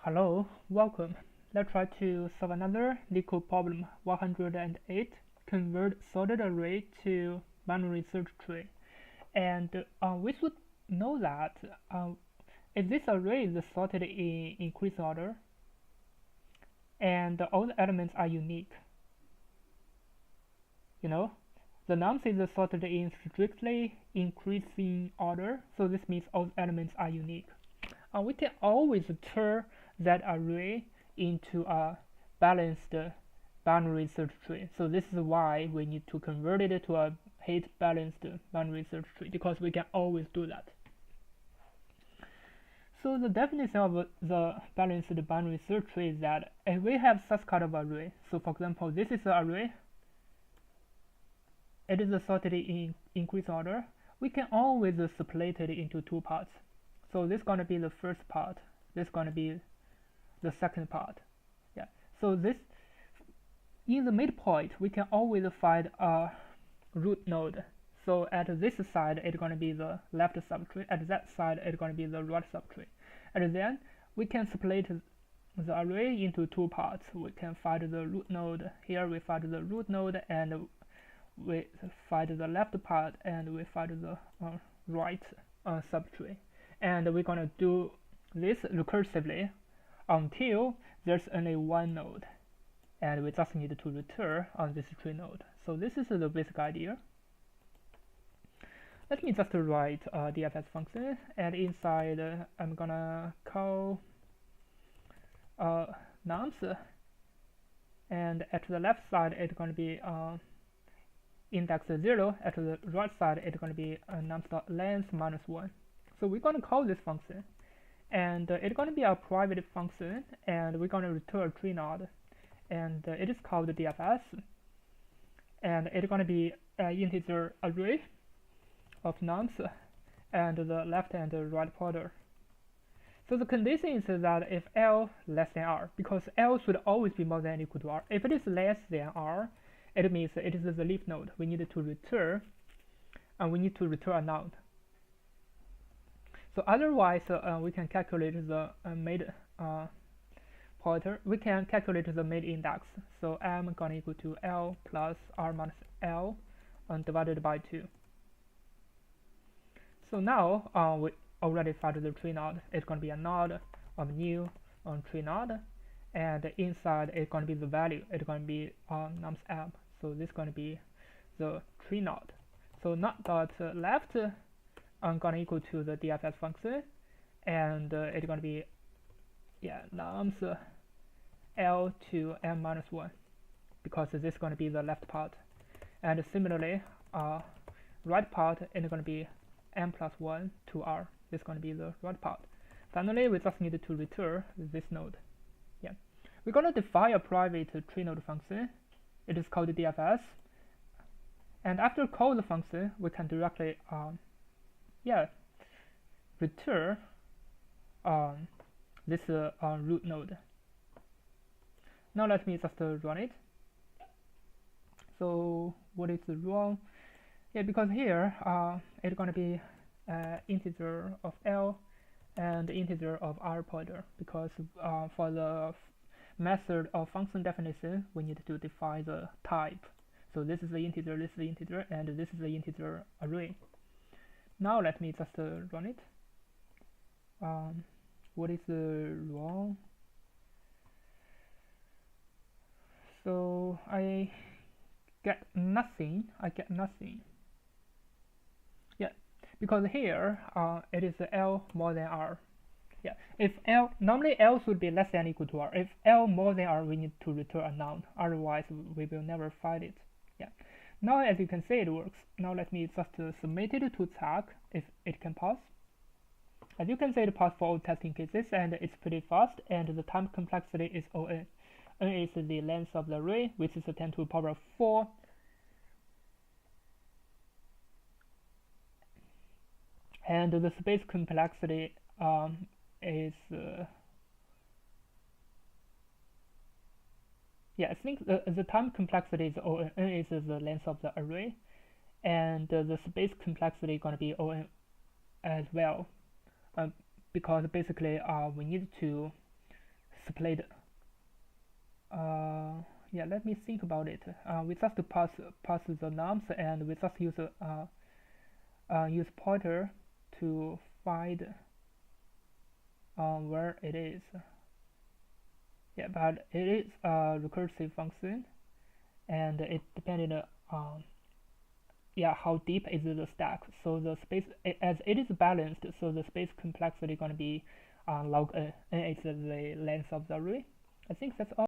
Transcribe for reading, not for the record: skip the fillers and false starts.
Hello, welcome. Let's try to solve another Leetcode problem 108. Convert sorted array to binary search tree. And we should know that if this array is sorted in increase order and all the elements are unique, the nums is sorted in strictly increasing order, so this means all the elements are unique. We can always turn that array into a balanced binary search tree. So this is why we need to convert it to a height balanced binary search tree, because we can always do that. So the definition of the balanced binary search tree is that if we have such kind of array, so for example, this is the array, it is sorted in increase order, we can always split it into two parts. So this is going to be the first part, this is going to be the second part. Yeah. So this, in the midpoint, we can always find a root node. So at this side, it's going to be the left subtree. At that side, it's going to be the right subtree. And then we can split the array into two parts. We can find the root node. Here we find the root node, and we find the left part, and we find the right subtree. And we're going to do this recursively until there's only one node, and we just need to return on this tree node. So this is the basic idea. Let me just write a DFS function, and inside I'm gonna call nums, and at the left side it's going to be index 0, at the right side it's going to be nums.length minus 1. So we're going to call this function, and it's going to be a private function, and we're going to return a tree node, and it is called DFS, and it's going to be an integer array of nums and the left and the right pointer. So the condition is that if L less than R, because L should always be more than or equal to R. If it is less than R, it means it is the leaf node. We need to return, and we need to return a node. So otherwise, we can calculate the mid pointer. We can calculate the mid index. So m gonna equal to L plus R minus L divided by 2. So now we already found the tree node. It's going to be a node of new tree node, and inside it's going to be the value. It's going to be nums m. So this is going to be the tree node. So node dot left going to equal to the DFS function, and it's going to be nums L to m minus 1, because this is going to be the left part. And similarly, right part is going to be m plus 1 to r. This is going to be the right part. Finally, we just need to return this node. Yeah, we're going to define a private tree node function. It is called DFS. And after call the function, we can directly return this root node. Now let me just run it. So what is wrong? Yeah, because here it's going to be integer of L and integer of R pointer, because for the method of function definition, we need to define the type. So this is the integer, this is the integer, and this is the integer array. Now let me just run it. What is wrong? So I get nothing. Yeah, because here it is L more than R. Yeah, if L, normally L should be less than or equal to R. If L more than R, we need to return a node. Otherwise, we will never find it. Yeah. Now, as you can see, it works. Now let me just submit it to check if it can pass. As you can see, it passed for all testing cases, and it's pretty fast, and the time complexity is O(n). N is the length of the array, which is 10 to the power of 4. And the space complexity is I think the time complexity is O(n). N is the length of the array, and the space complexity is going to be O(n) as well, because basically we need to split. Yeah, let me think about it. We just pass the nums, and we just use pointer to find where it is. Yeah, but it is a recursive function, and it depended on yeah how deep is the stack. So the space, as it is balanced, so the space complexity going to be log n. N is the length of the array. I think that's all.